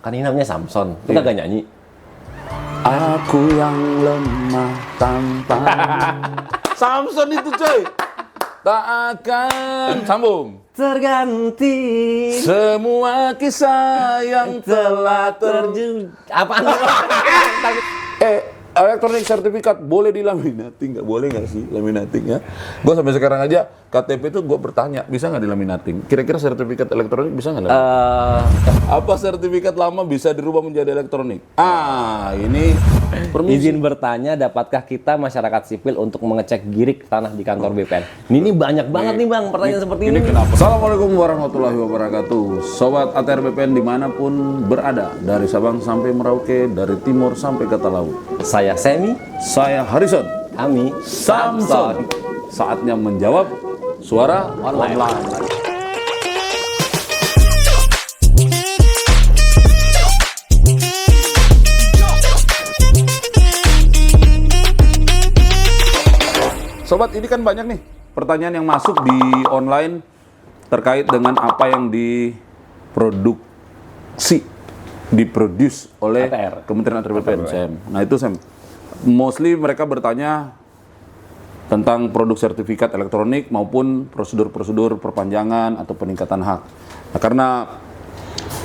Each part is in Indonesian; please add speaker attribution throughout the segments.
Speaker 1: Kan ini namanya Samson. Lu kagak nyanyi?
Speaker 2: Aku yang lemah tanpa Samson itu coy. Tak akan sambung.
Speaker 1: Terganti
Speaker 2: Semua kisah yang telah terjadi.
Speaker 1: Apaan?
Speaker 2: Elektronik sertifikat boleh dilaminating nggak? Boleh nggak sih laminating ya? Gue sampai sekarang aja KTP itu gue bertanya bisa nggak dilaminating? Kira-kira sertifikat elektronik bisa nggak? Apa sertifikat lama bisa dirubah menjadi elektronik? Ini permisi.
Speaker 1: Izin bertanya, dapatkah kita masyarakat sipil untuk mengecek girik tanah di kantor BPN? Ini banyak banget nih Bang, pertanyaan seperti ini.
Speaker 2: Kenapa? Assalamualaikum warahmatullahi wabarakatuh. Sobat ATR BPN dimanapun berada, dari Sabang sampai Merauke, dari timur sampai ke Talaut.
Speaker 1: Saya Semi,
Speaker 2: Saya Harrison.
Speaker 1: kami
Speaker 2: Samson. Saatnya menjawab suara online. Sobat, ini kan banyak nih pertanyaan yang masuk di online terkait dengan apa yang diproduce oleh
Speaker 1: ATR.
Speaker 2: Kementerian ATR BPN, Sam. Nah itu Sam, mostly mereka bertanya tentang produk sertifikat elektronik maupun prosedur-prosedur perpanjangan atau peningkatan hak. Nah, karena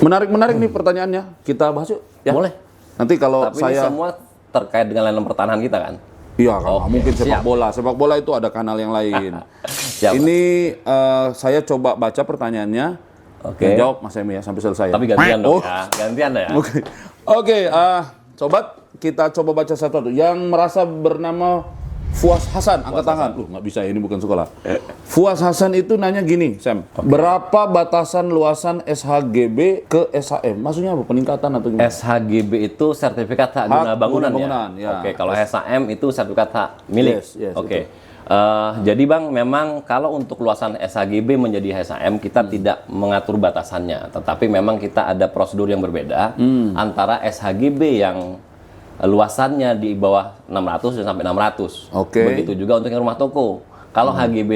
Speaker 2: menarik nih pertanyaannya, kita bahas yuk. Ya?
Speaker 1: Boleh.
Speaker 2: Nanti kalau
Speaker 1: Tapi ini semua terkait dengan layanan pertahanan kita kan?
Speaker 2: Iya, kalau mungkin sepak
Speaker 1: siap.
Speaker 2: bola. Sepak bola itu ada kanal yang lain.
Speaker 1: Siap.
Speaker 2: Ini saya coba baca pertanyaannya.
Speaker 1: Oke.
Speaker 2: Yang jawab Mas Emi ya sampai selesai.
Speaker 1: Tapi gantian dong
Speaker 2: Oh.
Speaker 1: ya. Gantian ya.
Speaker 2: Oke, sobat, kita coba baca satu-satu. Yang merasa bernama Fuas Hasan, angkat tangan. Nggak bisa, ini bukan sekolah. Fuas Hasan itu nanya gini, Sam. Berapa batasan luasan SHGB ke SHM? Maksudnya apa? Peningkatan atau gimana?
Speaker 1: SHGB itu sertifikat hak guna bangunan,
Speaker 2: ya.
Speaker 1: Oke, kalau SHM itu sertifikat hak milik.
Speaker 2: Yes,
Speaker 1: Oke. Jadi Bang, memang kalau untuk luasan SHGB menjadi SHM kita tidak mengatur batasannya, tetapi memang kita ada prosedur yang berbeda antara SHGB yang luasannya di bawah 600 sampai 600.
Speaker 2: Oke.
Speaker 1: Begitu juga untuk yang rumah toko. Kalau HGB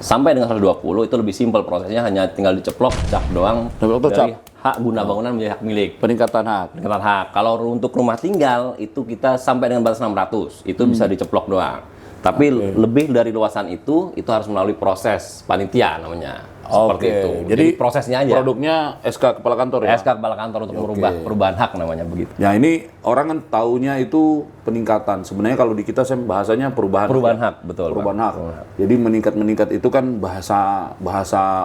Speaker 1: sampai dengan 120 itu lebih simpel prosesnya, hanya tinggal diceplok cap doang dari hak guna bangunan menjadi hak milik.
Speaker 2: Peningkatan hak.
Speaker 1: Peningkatan hak. Kalau untuk rumah tinggal itu kita sampai dengan batas 600, itu bisa diceplok doang. Tapi lebih dari luasan itu harus melalui proses panitia namanya. Seperti itu.
Speaker 2: Jadi
Speaker 1: prosesnya aja.
Speaker 2: Produknya SK Kepala Kantor ya?
Speaker 1: SK Kepala Kantor untuk merubah perubahan hak namanya begitu.
Speaker 2: Ya ini orang kan taunya itu peningkatan. Sebenarnya kalau di kita bahasanya perubahan
Speaker 1: hak, betul.
Speaker 2: Perubahan hak. Jadi meningkat itu kan bahasa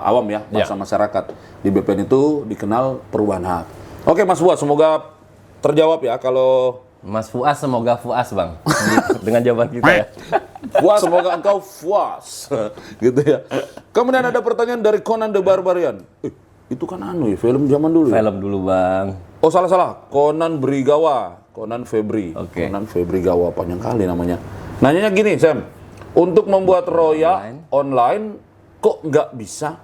Speaker 2: awam ya, bahasa masyarakat. Di BPN itu dikenal perubahan hak. Oke Mas Fuad, semoga terjawab ya kalau
Speaker 1: Mas Fuas, semoga Fuas Bang dengan jawaban kita ya.
Speaker 2: Puas, semoga engkau puas. Gitu ya. Kemudian ada pertanyaan dari Conan the Barbarian. Itu kan film zaman dulu ya?
Speaker 1: Film dulu Bang.
Speaker 2: Oh salah. Conan Brigawa. Conan Febri.
Speaker 1: Oke.
Speaker 2: Conan Febri Gawa, panjang kali namanya. Nanyanya gini Sam, untuk membuat roya online kok nggak bisa?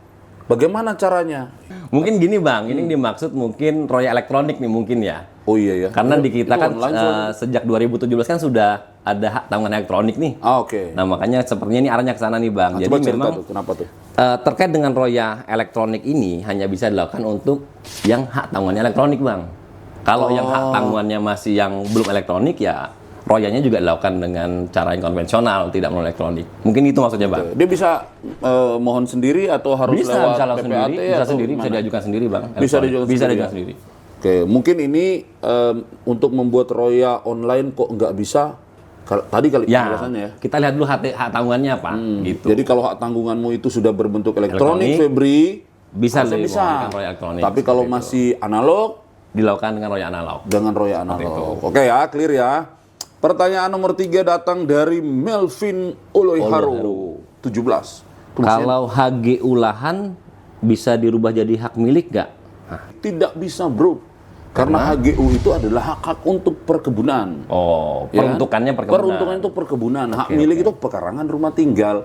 Speaker 2: Bagaimana caranya?
Speaker 1: Mungkin gini Bang, ini dimaksud mungkin roya elektronik nih mungkin ya.
Speaker 2: Oh iya ya.
Speaker 1: Karena di kita kan
Speaker 2: online,
Speaker 1: sejak 2017 kan sudah ada hak tanggungan elektronik nih.
Speaker 2: Oke.
Speaker 1: Nah makanya sepertinya ini arahnya ke sana nih Bang.
Speaker 2: Coba
Speaker 1: Jadi
Speaker 2: cerita
Speaker 1: memang
Speaker 2: tuh, kenapa tuh?
Speaker 1: terkait dengan roya elektronik ini hanya bisa dilakukan untuk yang hak tanggungannya elektronik Bang. Kalau yang hak tanggungannya masih yang belum elektronik ya royanya juga dilakukan dengan cara yang konvensional, tidak melalui elektronik. Mungkin itu maksudnya Bang.
Speaker 2: Dia bisa mohon sendiri atau harus lewat
Speaker 1: bisa
Speaker 2: PPAT
Speaker 1: sendiri,
Speaker 2: atau
Speaker 1: bisa diajukan sendiri Bang.
Speaker 2: Bisa diajukan
Speaker 1: sendiri.
Speaker 2: Oke, mungkin ini untuk membuat roya online kok nggak bisa? Tadi kali penjelasannya ya.
Speaker 1: Kita lihat dulu hak tanggungannya apa, gitu.
Speaker 2: Jadi kalau hak tanggunganmu itu sudah berbentuk elektronik, Febri,
Speaker 1: bisa.
Speaker 2: bisa.
Speaker 1: Elektronik,
Speaker 2: tapi kalau masih analog,
Speaker 1: dilakukan dengan roya analog.
Speaker 2: dengan roya analog. Oke ya, clear ya. Pertanyaan nomor 3 datang dari Melvin Oloiharu, 17.
Speaker 1: Kalau HGU lahan bisa dirubah jadi hak milik nggak?
Speaker 2: Tidak bisa bro, karena HGU itu adalah hak untuk perkebunan.
Speaker 1: Oh,
Speaker 2: Ya kan?
Speaker 1: peruntukannya perkebunan.
Speaker 2: Peruntukan itu perkebunan. Hak milik itu pekarangan rumah tinggal.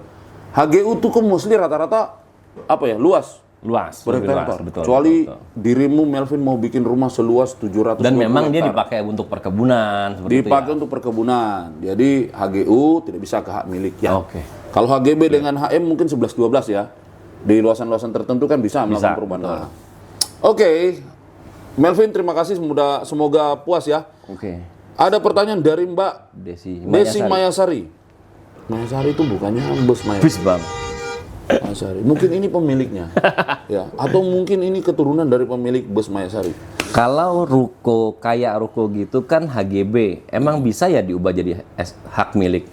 Speaker 2: HGU itu kan mostly rata-rata apa ya, luas.
Speaker 1: Luas,
Speaker 2: Berhektar.
Speaker 1: betul.
Speaker 2: Kecuali
Speaker 1: betul.
Speaker 2: dirimu Melvin mau bikin rumah seluas 700
Speaker 1: Dan memang dia
Speaker 2: hektar.
Speaker 1: dipakai untuk perkebunan seperti
Speaker 2: Dipakai
Speaker 1: itu
Speaker 2: untuk perkebunan. Jadi HGU tidak bisa ke hak milik ya.
Speaker 1: Oke.
Speaker 2: Kalau HGB dengan HM mungkin 11-12 ya. Di luasan-luasan tertentu kan bisa melakukan perubahan.
Speaker 1: betul.
Speaker 2: Oke. Melvin, terima kasih, semoga puas ya.
Speaker 1: Oke.
Speaker 2: Ada pertanyaan dari Mbak
Speaker 1: Desi
Speaker 2: Desi Mayasari. Mayasari itu bukannya Bos Mayasari.
Speaker 1: Bis, Bang.
Speaker 2: Mayasari. Mungkin ini pemiliknya. Ya, atau mungkin ini keturunan dari pemilik Bos Mayasari.
Speaker 1: Kalau ruko kayak ruko gitu kan HGB, emang bisa ya diubah jadi hak milik?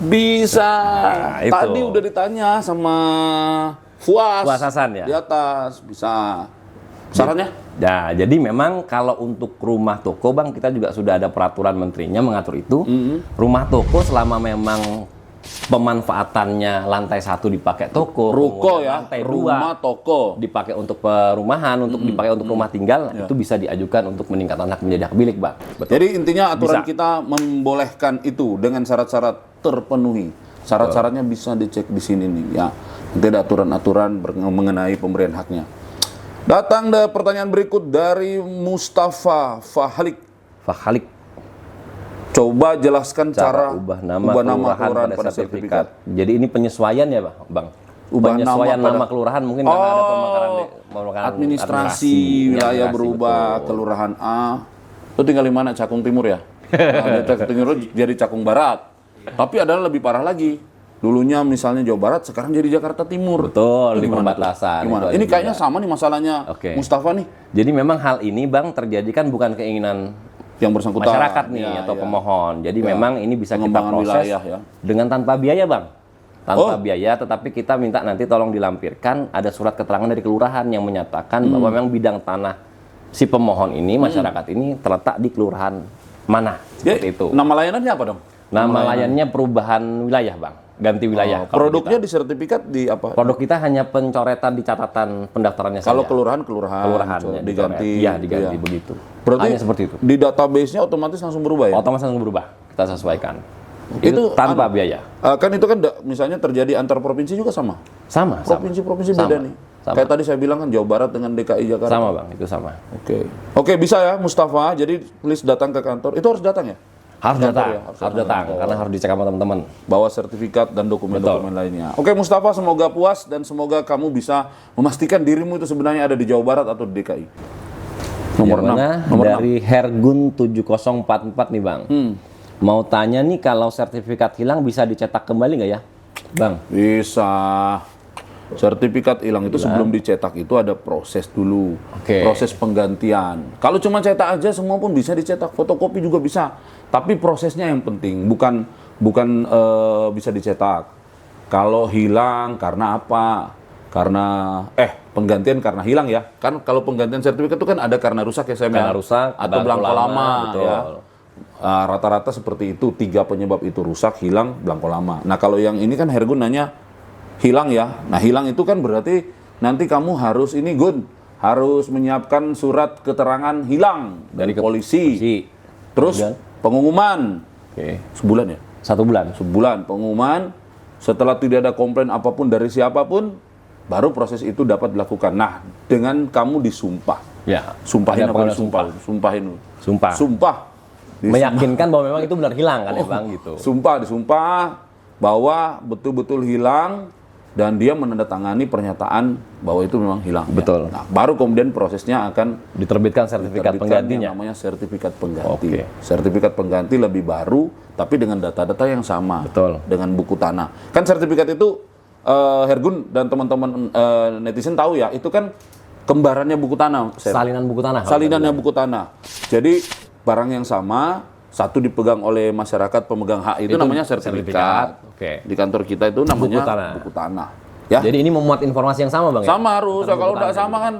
Speaker 2: Bisa.
Speaker 1: itu.
Speaker 2: Tadi udah ditanya sama Fuas.
Speaker 1: Fuas Hasan ya?
Speaker 2: Di atas, bisa. Sarannya?
Speaker 1: Nah, jadi memang kalau untuk rumah toko, Bang, kita juga sudah ada peraturan menterinya mengatur itu. Rumah toko selama memang pemanfaatannya lantai 1 dipakai toko,
Speaker 2: Ruko
Speaker 1: kemudian
Speaker 2: ya,
Speaker 1: lantai
Speaker 2: rumah
Speaker 1: 2
Speaker 2: toko.
Speaker 1: dipakai untuk perumahan, untuk dipakai untuk rumah tinggal, itu bisa diajukan untuk meningkatkan hak menjadi hak milik, Bang. Betul.
Speaker 2: Jadi intinya aturan
Speaker 1: Bisa.
Speaker 2: kita membolehkan itu dengan syarat-syarat terpenuhi. Syarat-syaratnya bisa dicek di sini nih ya. Nanti ada aturan-aturan mengenai pemberian haknya. Datang ada pertanyaan berikut dari Mustafa Fahalik.
Speaker 1: Fahalik,
Speaker 2: Coba jelaskan cara
Speaker 1: ubah nama kelurahan pada sertifikat. Jadi ini penyesuaian ya, Bang?
Speaker 2: Ubah
Speaker 1: penyesuaian
Speaker 2: nama
Speaker 1: nama,
Speaker 2: pada-
Speaker 1: kelurahan mungkin karena ada pemekaran
Speaker 2: Administrasi wilayah
Speaker 1: administrasi,
Speaker 2: berubah,
Speaker 1: betul.
Speaker 2: kelurahan A. Lu tinggal di mana? Cakung Timur ya? Nah, Cakung Timur jadi Cakung Barat. Tapi ada lebih parah lagi. Dulunya misalnya Jawa Barat, sekarang jadi Jakarta Timur.
Speaker 1: Betul,
Speaker 2: Itu
Speaker 1: di
Speaker 2: gimana
Speaker 1: perbatasan.
Speaker 2: tuh? Gimana?
Speaker 1: Itu
Speaker 2: Ini
Speaker 1: ada
Speaker 2: kayaknya
Speaker 1: juga.
Speaker 2: sama nih masalahnya
Speaker 1: Oke.
Speaker 2: Mustafa nih.
Speaker 1: Jadi memang hal ini, Bang, terjadi kan bukan keinginan
Speaker 2: Yang bersangkutan.
Speaker 1: masyarakat nih
Speaker 2: Ya,
Speaker 1: atau
Speaker 2: ya.
Speaker 1: pemohon. Jadi
Speaker 2: Ya.
Speaker 1: memang ini bisa kita
Speaker 2: Pengembangan
Speaker 1: proses
Speaker 2: wilayah, ya.
Speaker 1: dengan tanpa biaya, Bang. Tanpa
Speaker 2: Oh.
Speaker 1: biaya, tetapi kita minta nanti tolong dilampirkan ada surat keterangan dari kelurahan yang menyatakan bahwa memang bidang tanah si pemohon ini, masyarakat ini terletak di kelurahan mana.
Speaker 2: Ya,
Speaker 1: Seperti itu.
Speaker 2: nama layanannya apa dong?
Speaker 1: Nama layannya perubahan wilayah, Bang. Ganti wilayah. kalau
Speaker 2: Produknya
Speaker 1: kita.
Speaker 2: di sertifikat di apa?
Speaker 1: Produk kita hanya pencoretan di catatan pendaftarannya
Speaker 2: Kalau
Speaker 1: saja.
Speaker 2: kelurahan
Speaker 1: Kelurahannya
Speaker 2: diganti.
Speaker 1: Iya, diganti
Speaker 2: Iya.
Speaker 1: begitu.
Speaker 2: Berarti
Speaker 1: hanya seperti itu.
Speaker 2: di database-nya otomatis langsung berubah ya?
Speaker 1: Otomatis langsung berubah. Kita sesuaikan.
Speaker 2: Itu
Speaker 1: Itu tanpa
Speaker 2: anu,
Speaker 1: biaya.
Speaker 2: Kan itu kan misalnya terjadi antar provinsi juga sama.
Speaker 1: Sama.
Speaker 2: Provinsi-provinsi
Speaker 1: Sama.
Speaker 2: beda nih.
Speaker 1: Sama.
Speaker 2: Kayak tadi saya bilang kan Jawa Barat dengan DKI Jakarta.
Speaker 1: Sama, Bang. Itu sama.
Speaker 2: Oke, bisa ya Mustafa. Jadi please datang ke kantor. Itu harus datang ya?
Speaker 1: Harus
Speaker 2: Kantor
Speaker 1: datang.
Speaker 2: ya,
Speaker 1: Harus datang. Karena harus dicek sama teman-teman.
Speaker 2: Bawa sertifikat dan dokumen-dokumen lainnya. Oke Mustafa, semoga puas dan semoga kamu bisa memastikan dirimu itu sebenarnya ada di Jawa Barat atau di DKI. Nomor
Speaker 1: Yang
Speaker 2: 6.
Speaker 1: mana?
Speaker 2: Nomor 6.
Speaker 1: Dari Hergun 7044 nih, Bang. Mau tanya nih, kalau sertifikat hilang bisa dicetak kembali nggak ya, Bang?
Speaker 2: Bisa. Sertifikat hilang itu sebelum dicetak itu ada proses dulu.
Speaker 1: Oke.
Speaker 2: Proses penggantian. Kalau cuma cetak aja semua pun bisa dicetak, fotokopi juga bisa. Tapi prosesnya yang penting, bukan bisa dicetak. Kalau hilang karena apa? Karena penggantian karena hilang ya. Kan kalau penggantian sertifikat itu kan ada karena rusak ya, Sam, ya?
Speaker 1: Karena rusak,
Speaker 2: atau
Speaker 1: belangko
Speaker 2: belangko lama,
Speaker 1: lama, betul.
Speaker 2: ya. Rata-rata seperti itu, 3 penyebab itu: rusak, hilang, belangko lama. Nah kalau yang ini kan Hergun nanya hilang ya. Nah hilang itu kan berarti nanti kamu harus harus menyiapkan surat keterangan hilang dari polisi. Terus
Speaker 1: Kemudian?
Speaker 2: pengumuman
Speaker 1: Oke.
Speaker 2: sebulan ya.
Speaker 1: 1 bulan.
Speaker 2: Sebulan pengumuman. Setelah tidak ada komplain apapun dari siapapun, baru proses itu dapat dilakukan. Nah dengan kamu disumpah.
Speaker 1: Ya.
Speaker 2: Sumpahin
Speaker 1: Ada
Speaker 2: apa
Speaker 1: pengadilan
Speaker 2: disumpah? Sumpahin.
Speaker 1: Sumpah.
Speaker 2: Sumpah.
Speaker 1: Meyakinkan bahwa memang itu benar hilang kan ya, Bang, gitu.
Speaker 2: Disumpah bahwa betul-betul hilang dan dia menandatangani pernyataan bahwa itu memang hilang. ya.
Speaker 1: Betul.
Speaker 2: Nah, baru kemudian prosesnya akan
Speaker 1: Diterbitkan sertifikat
Speaker 2: diterbitkan
Speaker 1: penggantinya.
Speaker 2: yang namanya sertifikat pengganti.
Speaker 1: Oke.
Speaker 2: Sertifikat pengganti lebih baru tapi dengan data-data yang sama.
Speaker 1: Betul.
Speaker 2: Dengan buku tanah. Kan sertifikat itu Hergun dan teman-teman netizen tahu ya, itu kan kembarannya buku tanah. Sam.
Speaker 1: Salinan buku tanah.
Speaker 2: Salinannya buku tanah. Jadi barang yang sama, satu dipegang oleh masyarakat pemegang hak itu namanya sertifikat.
Speaker 1: Oke.
Speaker 2: Di kantor kita itu namanya
Speaker 1: tanah.
Speaker 2: buku tanah. Ya,
Speaker 1: Jadi ini memuat informasi yang sama, Bang, ya?
Speaker 2: sama harus. Kalau nggak sama kan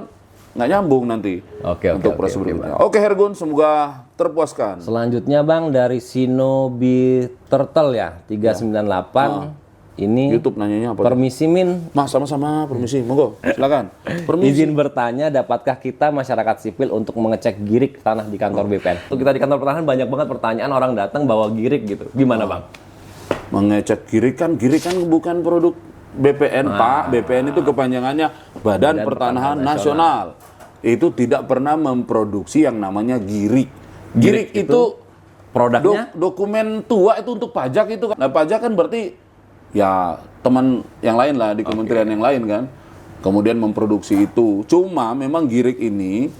Speaker 2: nggak nyambung nanti
Speaker 1: Oke,
Speaker 2: untuk
Speaker 1: oke,
Speaker 2: proses
Speaker 1: oke,
Speaker 2: berikutnya. Oke Hergun, semoga terpuaskan.
Speaker 1: Selanjutnya, Bang, dari Shinobi Turtle ya, 398. Ini
Speaker 2: YouTube nanyanya apa?
Speaker 1: permisi, Min.
Speaker 2: Mas, sama-sama, permisi, monggo, silakan. Permisi.
Speaker 1: Izin bertanya, dapatkah kita masyarakat sipil untuk mengecek girik tanah di kantor BPN? Untuk kita di kantor pertahanan banyak banget pertanyaan orang datang bawa girik gitu. Gimana, Bang?
Speaker 2: Mengecek girik kan bukan produk BPN, Pak. BPN itu kepanjangannya Badan Pertanahan Nasional. Itu tidak pernah memproduksi yang namanya girik. Girik itu
Speaker 1: Produknya?
Speaker 2: dokumen tua itu untuk pajak itu kan. Nah, pajak kan berarti ya teman yang lain lah di kementerian yang lain kan. Kemudian memproduksi itu. Cuma memang girik ini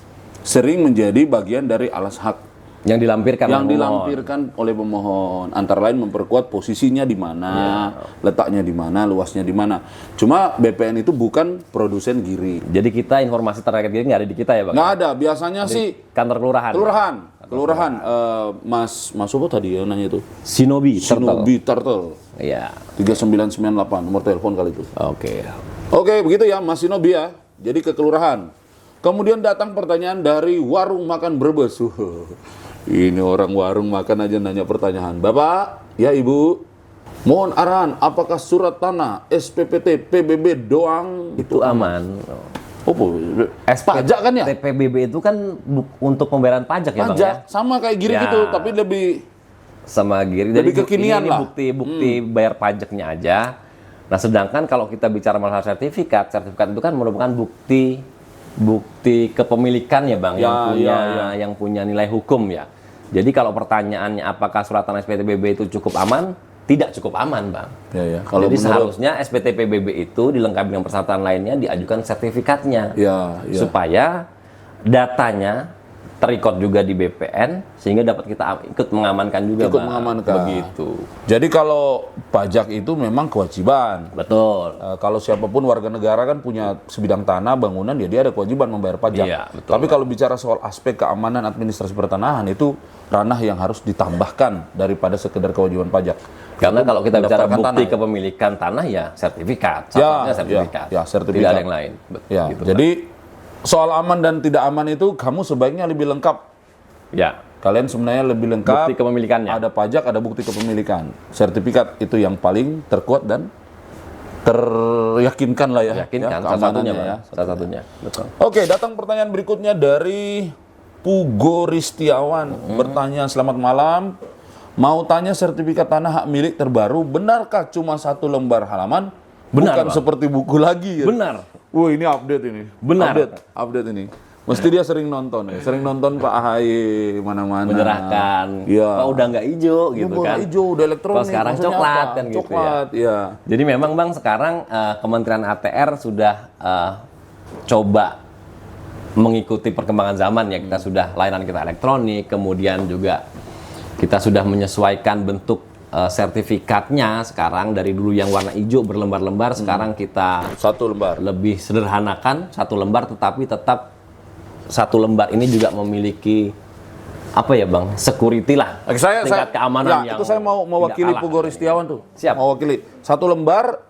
Speaker 2: sering menjadi bagian dari alas hak
Speaker 1: yang dilampirkan
Speaker 2: yang
Speaker 1: oleh pemohon.
Speaker 2: dilampirkan oleh pemohon, antara lain memperkuat posisinya di mana, letaknya di mana, luasnya di mana. Cuma BPN itu bukan produsen giring.
Speaker 1: Jadi kita informasi terkait giring nggak ada di kita ya Bang?
Speaker 2: Nggak ada, biasanya sih
Speaker 1: Kantor kelurahan.
Speaker 2: kelurahan. Mas apa tadi yang nanya itu?
Speaker 1: Shinobi,
Speaker 2: Shinobi Turtle.
Speaker 1: Iya.
Speaker 2: 3998 nomor telepon kali itu.
Speaker 1: Oke.
Speaker 2: Oke, begitu ya Mas Shinobi ya. Jadi ke kelurahan. Kemudian datang pertanyaan dari warung makan Brebes. Ini orang warung makan aja nanya pertanyaan. Bapak, ya Ibu, mohon arahan apakah surat tanah, SPPT, PBB doang
Speaker 1: Itu aman.
Speaker 2: Oh, pajak kan ya?
Speaker 1: TPBB itu kan untuk pembayaran pajak ya Bang
Speaker 2: Pajak,
Speaker 1: ya?
Speaker 2: sama kayak giring
Speaker 1: Ya.
Speaker 2: gitu, tapi lebih
Speaker 1: Sama giring.
Speaker 2: Lebih
Speaker 1: Jadi
Speaker 2: kekinian
Speaker 1: ini
Speaker 2: lah.
Speaker 1: bukti bayar pajaknya aja. Nah, sedangkan kalau kita bicara masalah sertifikat itu kan merupakan bukti kepemilikan ya Bang, yang punya nilai hukum ya. Jadi kalau pertanyaannya apakah surat tanah SPT PBB itu cukup aman? Tidak cukup aman, Bang.
Speaker 2: Ya.
Speaker 1: Jadi seharusnya SPT PBB itu dilengkapi dengan persyaratan lainnya, diajukan sertifikatnya.
Speaker 2: Ya.
Speaker 1: Supaya datanya terikot juga di BPN sehingga dapat kita ikut mengamankan juga,
Speaker 2: Ikut
Speaker 1: Bang.
Speaker 2: mengamankan.
Speaker 1: Begitu.
Speaker 2: Jadi kalau pajak itu memang kewajiban.
Speaker 1: Betul.
Speaker 2: Kalau siapapun warga negara kan punya sebidang tanah, bangunan, ya dia ada kewajiban membayar pajak.
Speaker 1: Iya, betul.
Speaker 2: Tapi kalau bicara soal aspek keamanan administrasi pertanahan itu ranah yang harus ditambahkan daripada sekedar kewajiban pajak.
Speaker 1: Karena kalau kita bicara
Speaker 2: Mendaftarkan
Speaker 1: bukti
Speaker 2: tanah,
Speaker 1: kepemilikan tanah ya sertifikat,
Speaker 2: Ya,
Speaker 1: syaratnya sertifikat.
Speaker 2: ya, sertifikat.
Speaker 1: Tidak ada yang lain.
Speaker 2: Ya,
Speaker 1: Gitu,
Speaker 2: jadi soal aman dan tidak aman itu kamu sebaiknya lebih lengkap.
Speaker 1: Bang. Ya,
Speaker 2: Kalian sebenarnya lebih lengkap.
Speaker 1: bukti kepemilikannya.
Speaker 2: Ada pajak, ada bukti kepemilikan. Sertifikat itu yang paling terkuat dan teryakinkan lah ya.
Speaker 1: Yakinkan,
Speaker 2: ya,
Speaker 1: salah satunya,
Speaker 2: keamanannya
Speaker 1: Bang. Salah satunya. Betul.
Speaker 2: Oke, datang pertanyaan berikutnya dari Pugo Ristiawan. Bertanya, selamat malam. Mau tanya sertifikat tanah hak milik terbaru, benarkah cuma 1 lembar halaman?
Speaker 1: Benar,
Speaker 2: Bukan
Speaker 1: Bang.
Speaker 2: seperti buku lagi ya?
Speaker 1: Benar.
Speaker 2: Wah, ini update ini.
Speaker 1: Benar.
Speaker 2: Update ini. Mesti dia sering nonton ya. Sering nonton Pak AHY mana-mana.
Speaker 1: Menyerahkan.
Speaker 2: Iya.
Speaker 1: Pak udah nggak hijau gitu
Speaker 2: Udah
Speaker 1: kan.
Speaker 2: hijau, udah elektronik.
Speaker 1: Kalau sekarang
Speaker 2: maksudnya
Speaker 1: coklat
Speaker 2: apa?
Speaker 1: kan gitu ya.
Speaker 2: Coklat, ya.
Speaker 1: Jadi memang Bang sekarang Kementerian ATR sudah coba mengikuti perkembangan zaman ya. Kita sudah layanan kita elektronik, kemudian juga kita sudah menyesuaikan bentuk sertifikatnya sekarang dari dulu yang warna hijau berlembar-lembar, sekarang kita
Speaker 2: 1 lembar.
Speaker 1: lebih sederhanakan 1 lembar, tetapi tetap 1 lembar ini juga memiliki apa ya Bang, security lah, tingkat keamanan
Speaker 2: ya,
Speaker 1: yang
Speaker 2: itu saya mau
Speaker 1: tidak
Speaker 2: mewakili
Speaker 1: kalah.
Speaker 2: Pugo Ristiawan tuh.
Speaker 1: Siap.
Speaker 2: Mau wakili 1 lembar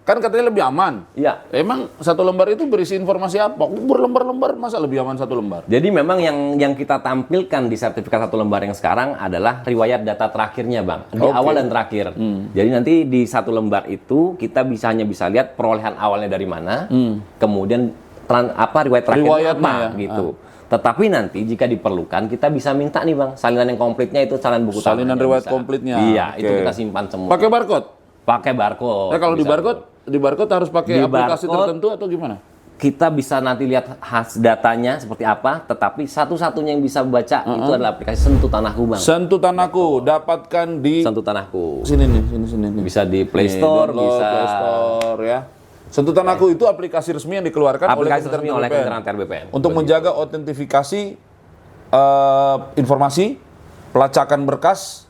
Speaker 2: kan katanya lebih aman.
Speaker 1: Iya.
Speaker 2: Emang 1 lembar itu berisi informasi apa? Berlembar-lembar masa lebih aman 1 lembar?
Speaker 1: Jadi memang yang kita tampilkan di sertifikat 1 lembar yang sekarang adalah riwayat data terakhirnya Bang, di
Speaker 2: Oke.
Speaker 1: awal dan terakhir. Jadi nanti di 1 lembar itu kita hanya bisa lihat perolehan awalnya dari mana, kemudian riwayat terakhirnya
Speaker 2: Riwayatnya
Speaker 1: apa
Speaker 2: ya.
Speaker 1: gitu. Tetapi nanti jika diperlukan kita bisa minta nih Bang, salinan yang komplitnya itu salinan buku
Speaker 2: Salinan
Speaker 1: tanahnya
Speaker 2: riwayat
Speaker 1: bisa.
Speaker 2: komplitnya.
Speaker 1: Iya,
Speaker 2: Oke.
Speaker 1: itu kita simpan semua.
Speaker 2: Pakai barcode?
Speaker 1: Pakai barcode.
Speaker 2: Kalau di
Speaker 1: bisa.
Speaker 2: barcode harus pakai
Speaker 1: Di
Speaker 2: aplikasi
Speaker 1: barcode,
Speaker 2: tertentu atau gimana?
Speaker 1: Kita bisa nanti lihat datanya seperti apa, tetapi satu-satunya yang bisa baca itu adalah aplikasi Sentuh Tanahku Bang.
Speaker 2: Sentuh Tanahku dapatkan di
Speaker 1: Sentuh Tanahku.
Speaker 2: sini nih.
Speaker 1: Bisa di Play
Speaker 2: Nih,
Speaker 1: Store,
Speaker 2: download,
Speaker 1: bisa
Speaker 2: Play Store ya. Sentuh Tanahku itu aplikasi resmi yang dikeluarkan
Speaker 1: aplikasi
Speaker 2: oleh
Speaker 1: resmi oleh Kementerian ATR BPN.
Speaker 2: untuk menjaga autentifikasi informasi, pelacakan berkas,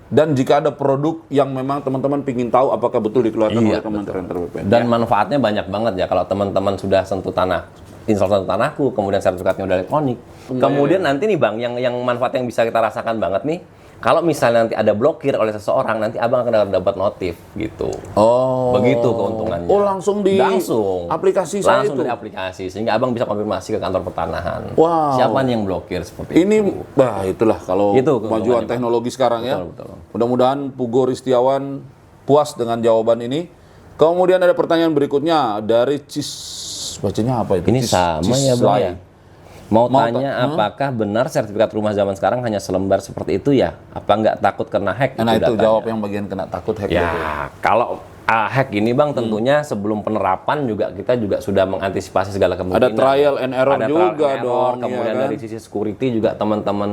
Speaker 2: dan jika ada produk yang memang teman-teman ingin tahu apakah betul dikeluarkan
Speaker 1: Iya,
Speaker 2: oleh Kementerian ATR BPN.
Speaker 1: Dan manfaatnya banyak banget ya kalau teman-teman sudah sentuh tanah, install Sentuh Tanahku, kemudian sertifikatnya udah elektronik. Kemudian nanti nih Bang, yang manfaat yang bisa kita rasakan banget nih, kalau misalnya nanti ada blokir oleh seseorang, nanti Abang akan dapat notif gitu.
Speaker 2: Oh.
Speaker 1: Begitu keuntungannya.
Speaker 2: Oh, langsung di aplikasi saya
Speaker 1: langsung
Speaker 2: itu.
Speaker 1: dari aplikasi sehingga Abang bisa konfirmasi ke kantor pertanahan.
Speaker 2: Wow.
Speaker 1: Siapa nih yang blokir seperti
Speaker 2: Ini,
Speaker 1: itu.
Speaker 2: itulah kalau
Speaker 1: Itu
Speaker 2: kemajuan
Speaker 1: keuntungannya,
Speaker 2: teknologi sekarang ya.
Speaker 1: Betul.
Speaker 2: Mudah-mudahan Pugo Ristiawan puas dengan jawaban ini. Kemudian ada pertanyaan berikutnya dari bacanya apa itu?
Speaker 1: Ini sama ya Bang ya. Mau
Speaker 2: Mau
Speaker 1: tanya apakah benar sertifikat rumah zaman sekarang hanya selembar seperti itu ya? Apa nggak takut kena hack?
Speaker 2: Nah itu
Speaker 1: datanya?
Speaker 2: jawab yang bagian kena takut hack.
Speaker 1: Ya,
Speaker 2: itu.
Speaker 1: kalau hack ini Bang tentunya sebelum penerapan kita juga sudah mengantisipasi segala kemungkinan.
Speaker 2: Ada trial and error
Speaker 1: Ada
Speaker 2: juga
Speaker 1: trial and error,
Speaker 2: dong,
Speaker 1: kemudian
Speaker 2: ya kan?
Speaker 1: dari sisi security juga teman-teman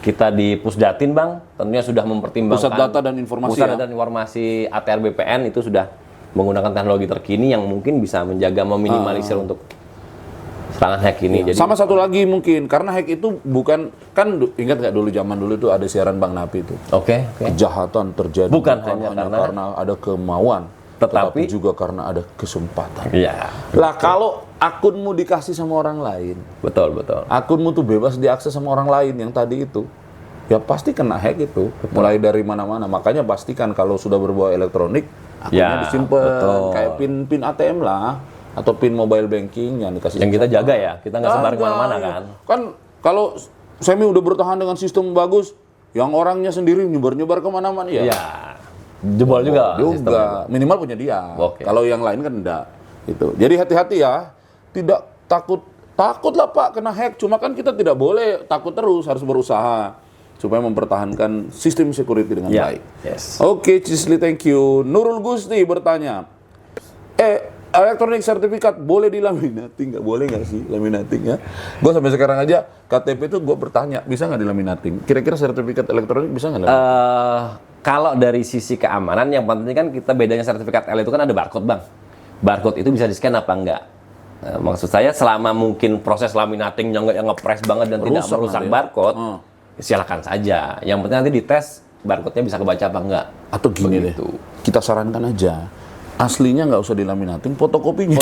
Speaker 1: kita di Pusdatin Bang tentunya sudah mempertimbangkan
Speaker 2: Pusat Data dan Informasi
Speaker 1: Pusat
Speaker 2: ya?
Speaker 1: Data dan Informasi ATR BPN itu sudah menggunakan teknologi terkini yang mungkin bisa menjaga meminimalisir untuk serangan hack ini. Jadi
Speaker 2: Sama satu lagi mungkin, karena hack itu bukan, kan ingat nggak dulu zaman dulu itu ada siaran Bang Napi itu.
Speaker 1: Oke.
Speaker 2: Kejahatan terjadi
Speaker 1: Bukan
Speaker 2: hanya
Speaker 1: hanya
Speaker 2: karena ada kemauan,
Speaker 1: Tetapi
Speaker 2: juga karena ada kesempatan.
Speaker 1: Iya.
Speaker 2: Lah kalau akunmu dikasih sama orang lain,
Speaker 1: Betul.
Speaker 2: akunmu tuh bebas diakses sama orang lain yang tadi itu, ya pasti kena hack itu. Mulai dari mana-mana. Makanya pastikan kalau sudah berbau elektronik, akunnya
Speaker 1: Ya,
Speaker 2: disimpan
Speaker 1: betul.
Speaker 2: kayak pin ATM lah, atau pin mobile banking yang dikasih.
Speaker 1: Yang kita jaga ya, kita nggak sebar kemana-mana kan.
Speaker 2: Kan kalau Semi udah bertahan dengan sistem bagus, yang orangnya sendiri nyebar-nyebar kemana-mana ya.
Speaker 1: Iya. Jebol juga sistemnya.
Speaker 2: Minimal punya dia.
Speaker 1: Oke.
Speaker 2: Kalau yang lain kan enggak. Itu. Jadi hati-hati ya. Tidak takut lah Pak kena hack. Cuma kan kita tidak boleh takut terus, harus berusaha supaya mempertahankan sistem security dengan
Speaker 1: Ya.
Speaker 2: baik.
Speaker 1: Yes.
Speaker 2: Oke, Cisli, thank you. Nurul Gusti bertanya, elektronik sertifikat boleh dilaminating? Nggak boleh nggak sih laminating ya? Gue sampai sekarang aja KTP itu gue bertanya, bisa nggak dilaminating? Kira-kira sertifikat elektronik bisa nggak?
Speaker 1: Kalau dari sisi keamanan, yang penting kan kita bedanya sertifikat L itu kan ada barcode, Bang. Barcode itu bisa di-scan apa enggak? Maksud saya selama mungkin proses laminatingnya nggak yang ngepres banget dan tidak merusak barcode, silakan saja. Yang penting nanti dites barcode-nya bisa kebaca apa enggak.
Speaker 2: Atau gini deh, kita sarankan aja, aslinya nggak usah dilaminating, fotokopinya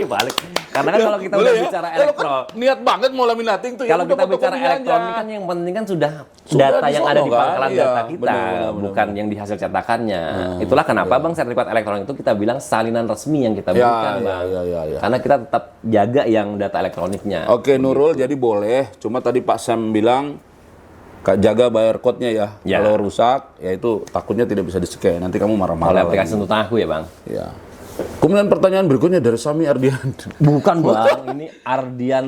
Speaker 1: Dibalik. Karena kan kalau kita udah bicara elektron,
Speaker 2: niat banget mau laminating tuh.
Speaker 1: kalau kita bicara elektronik kan yang penting kan sudah data yang ada di pangkalan data kita, bukan yang di hasil cetakannya. Itulah kenapa Bang sertifikat elektronik itu kita bilang salinan resmi yang kita berikan, Bang. Karena kita tetap jaga yang data elektroniknya.
Speaker 2: Oke, Nurul, jadi boleh. Cuma tadi Pak Sam bilang jaga bayar code-nya ya. Kalau rusak, ya itu takutnya tidak bisa di-scan. Nanti kamu marah-marah.
Speaker 1: Oleh aplikasi untuk aku ya, Bang.
Speaker 2: Ya. Kemudian pertanyaan berikutnya dari Sami Ardian.
Speaker 1: Bukan, Bang. Ini Ardian.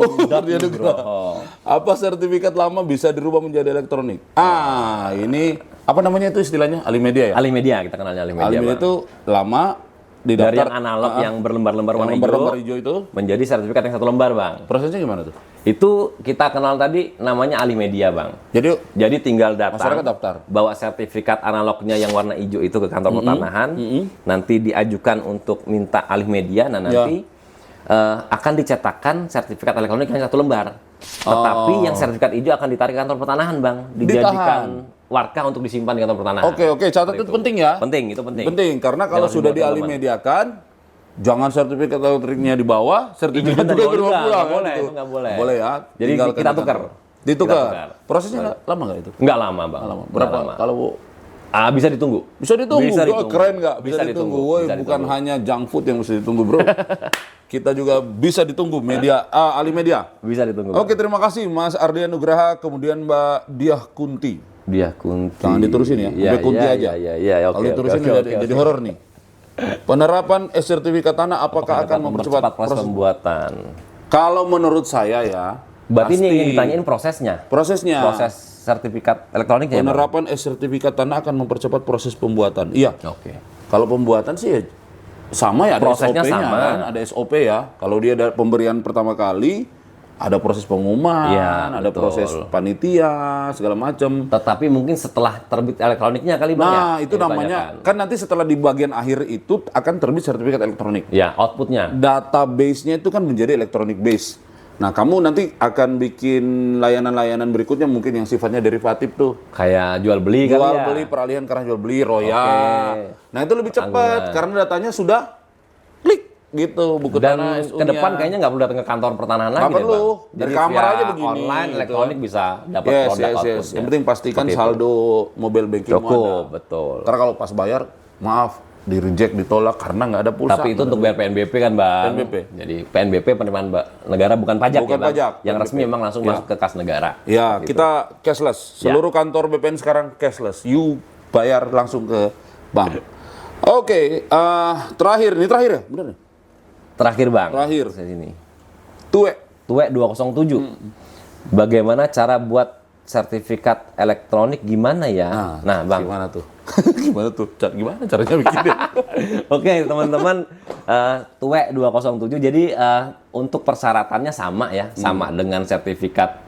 Speaker 2: Apa sertifikat lama bisa dirubah menjadi elektronik? Ini apa namanya itu istilahnya? Alimedia ya?
Speaker 1: Alimedia, kita kenalnya Alimedia,
Speaker 2: Alimedia
Speaker 1: Bang.
Speaker 2: itu lama di
Speaker 1: Dari
Speaker 2: daftar
Speaker 1: yang analog yang berlembar-lembar warna
Speaker 2: lembar hijau itu.
Speaker 1: menjadi sertifikat yang 1 lembar, Bang.
Speaker 2: Prosesnya gimana tuh?
Speaker 1: Itu kita kenal tadi namanya Alimedia, Bang.
Speaker 2: Jadi
Speaker 1: Tinggal datang,
Speaker 2: masyarakat daftar,
Speaker 1: bawa sertifikat analognya yang warna hijau itu ke kantor pertanahan, nanti diajukan untuk minta Alimedia, nah nanti akan dicetakkan sertifikat elektronik yang 1 lembar. Tetapi yang sertifikat hijau akan ditarik ke kantor pertanahan, Bang. Dijadikan warka untuk disimpan di kantor pertanahan.
Speaker 2: Oke, catat itu penting ya.
Speaker 1: Penting, itu penting.
Speaker 2: Penting, karena kalau sudah dialimediakan, jangan sertifikat elektriknya dibawa, sertifikat juga berubah pulang.
Speaker 1: Nggak boleh, itu nggak boleh.
Speaker 2: Boleh ya.
Speaker 1: Jadi kita tukar.
Speaker 2: Ditukar. Prosesnya lama nggak itu?
Speaker 1: Nggak lama, Bang.
Speaker 2: Berapa? Kalau
Speaker 1: bisa ditunggu.
Speaker 2: bisa ditunggu.
Speaker 1: Bisa ditunggu.
Speaker 2: Keren nggak? Bisa
Speaker 1: Bisa
Speaker 2: ditunggu.
Speaker 1: ditunggu.
Speaker 2: Woi,
Speaker 1: Bisa
Speaker 2: bukan
Speaker 1: ditunggu.
Speaker 2: hanya junk food yang bisa ditunggu, Bro. Kita juga bisa ditunggu media Alimedia.
Speaker 1: Bisa ditunggu.
Speaker 2: Oke, terima kasih Mas Ardian Nugraha, kemudian Mbak Diah Kunti.
Speaker 1: Dia Kunti.
Speaker 2: Jangan diterusin ya, sampai Kunti aja.
Speaker 1: Iya,
Speaker 2: Kalau diterusin jadi horor nih. Penerapan sertifikat tanah apakah akan mempercepat
Speaker 1: proses pembuatan?
Speaker 2: Kalau menurut saya ya,
Speaker 1: Berarti ini yang ditanyain prosesnya. Proses sertifikat elektroniknya.
Speaker 2: Penerapan sertifikat tanah akan mempercepat proses pembuatan. Iya.
Speaker 1: Oke.
Speaker 2: Kalau pembuatan sih ya sama ya, ada
Speaker 1: Prosesnya
Speaker 2: SOP-nya
Speaker 1: sama.
Speaker 2: kan, ada SOP ya. Kalau dia ada pemberian pertama kali, ada proses pengumuman,
Speaker 1: Iya,
Speaker 2: ada
Speaker 1: betul.
Speaker 2: proses panitia, segala macam.
Speaker 1: Tetapi mungkin setelah terbit elektroniknya kali Bang ya.
Speaker 2: Nah, itu
Speaker 1: yang
Speaker 2: namanya
Speaker 1: ditanyakan.
Speaker 2: kan nanti setelah di bagian akhir itu akan terbit sertifikat elektronik.
Speaker 1: Ya, outputnya.
Speaker 2: Database-nya itu kan menjadi electronic base. Nah, kamu nanti akan bikin layanan-layanan berikutnya mungkin yang sifatnya derivatif tuh.
Speaker 1: Kayak jual beli kali ya.
Speaker 2: Jual beli, peralihan karena jual beli, royal. Nah, itu lebih cepat karena datanya sudah klik gitu, buku
Speaker 1: Dan
Speaker 2: tanah
Speaker 1: ke depan kayaknya nggak perlu datang ke kantor pertanahan lagi deh,
Speaker 2: perlu.
Speaker 1: Bang.
Speaker 2: Dari
Speaker 1: Jadi
Speaker 2: kamar
Speaker 1: via
Speaker 2: aja begini,
Speaker 1: online,
Speaker 2: gitu.
Speaker 1: elektronik bisa dapat
Speaker 2: yes.
Speaker 1: produk outputnya.
Speaker 2: Yang penting pastikan
Speaker 1: Seperti
Speaker 2: saldo mobile banking
Speaker 1: cukup, betul.
Speaker 2: Karena kalau pas bayar, maaf, di reject, ditolak karena nggak ada pulsa.
Speaker 1: Tapi itu untuk bayar PNBP kan, Bang.
Speaker 2: PNBP.
Speaker 1: Jadi PNBP penerimaan negara bukan pajak
Speaker 2: Bukan
Speaker 1: ya, Bang.
Speaker 2: pajak,
Speaker 1: Yang
Speaker 2: PNBP.
Speaker 1: resmi memang langsung masuk ke kas negara.
Speaker 2: Ya, kita cashless. Seluruh kantor BPN sekarang cashless. You bayar langsung ke bank. Oke, terakhir ya? Bener nih?
Speaker 1: Terakhir, Bang.
Speaker 2: Terakhir.
Speaker 1: Di sini.
Speaker 2: Tuwe.
Speaker 1: Tuwe 207. Bagaimana cara buat sertifikat elektronik gimana ya? Nah, Bang.
Speaker 2: Gimana tuh? Gimana caranya bikinnya?
Speaker 1: Oke, teman-teman, Tuwe 207. Jadi untuk persyaratannya sama ya, sama dengan sertifikat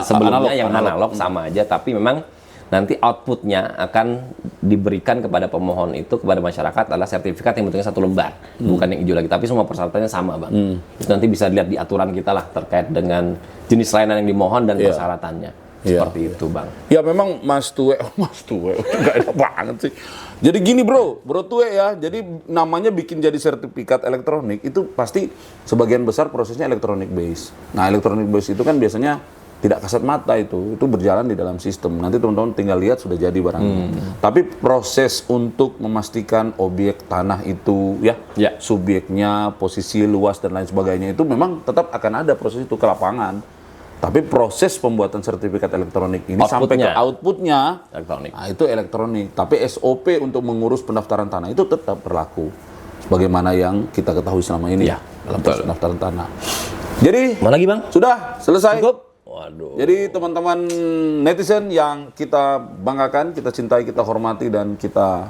Speaker 1: sebelumnya
Speaker 2: analog,
Speaker 1: yang analog sama aja, tapi memang nanti outputnya akan diberikan kepada pemohon itu kepada masyarakat adalah sertifikat yang bentuknya 1 lembar, bukan yang hijau lagi, tapi semua persyaratannya sama, Bang. Itu nanti bisa dilihat di aturan kita lah terkait dengan jenis layanan yang dimohon dan persyaratannya. Seperti itu, Bang.
Speaker 2: Ya memang Mas Tue nggak ada banget sih. Jadi gini bro Tue ya, jadi namanya bikin jadi sertifikat elektronik itu pasti sebagian besar prosesnya elektronik base. Nah elektronik base itu kan biasanya tidak kasat mata itu berjalan di dalam sistem. Nanti teman-teman tinggal lihat sudah jadi barangnya. Tapi proses untuk memastikan objek tanah itu ya, subyeknya, posisi luas dan lain sebagainya itu memang tetap akan ada proses itu ke lapangan. Tapi proses pembuatan sertifikat elektronik ini sampai ke outputnya
Speaker 1: elektronik.
Speaker 2: Nah, itu elektronik. Tapi SOP untuk mengurus pendaftaran tanah itu tetap berlaku. Sebagaimana yang kita ketahui selama ini dalam proses pendaftaran tanah. Jadi,
Speaker 1: mana lagi, Bang?
Speaker 2: Sudah selesai.
Speaker 1: Cukup? Waduh.
Speaker 2: Jadi teman-teman netizen yang kita banggakan, kita cintai, kita hormati, dan kita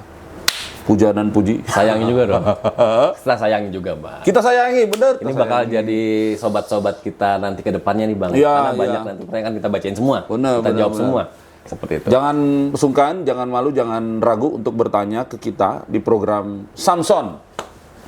Speaker 2: puja dan puji.
Speaker 1: Sayangi juga dong. Setelah sayangi juga, Bang.
Speaker 2: Kita sayangi, bener.
Speaker 1: Ini bakal jadi sobat-sobat kita nanti ke depannya nih, Bang.
Speaker 2: Iya,
Speaker 1: Karena banyak nanti pertanyaan kita bacain semua. Kita jawab semua. Seperti itu.
Speaker 2: Jangan sungkan, jangan malu, jangan ragu untuk bertanya ke kita di program Samson,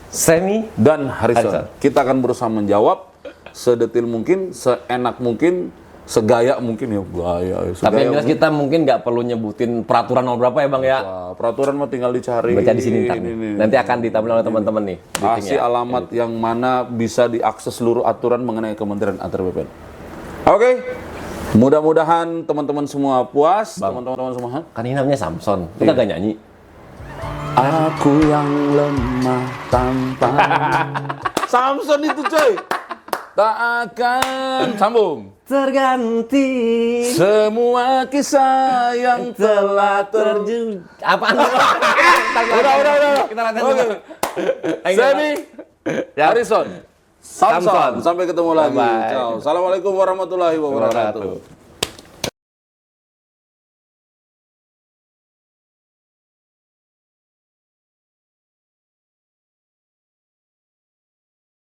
Speaker 1: Semi,
Speaker 2: dan Harrison. Kita akan berusaha menjawab sedetil mungkin, seenak mungkin, segaya mungkin ya. Gaya.
Speaker 1: Tapi yang jelas kita mungkin nggak perlu nyebutin peraturan nomor berapa ya, Bang ya.
Speaker 2: Wah, peraturan mah tinggal dicari.
Speaker 1: Baca di sini ntar. Nanti akan ditampilkan oleh teman-teman nih.
Speaker 2: Kasih alamat yang mana bisa diakses seluruh aturan mengenai Kementerian Antar BPN. Oke. Mudah-mudahan teman-teman semua puas. Teman-teman semua.
Speaker 1: Kan ini namanya Samson. Kita gak nyanyi.
Speaker 2: Aku yang lemah tanpa. Samson itu coy. Tak akan sambung.
Speaker 1: Terganti
Speaker 2: Semua kisah yang telah
Speaker 1: terjun. Apaan?
Speaker 2: Udah.
Speaker 1: Kita latihan dulu.
Speaker 2: Semi, Harrison, Samson.
Speaker 1: Samson.
Speaker 2: Sampai ketemu lagi.
Speaker 1: Bye-bye.
Speaker 2: Ciao. Assalamualaikum warahmatullahi wabarakatuh.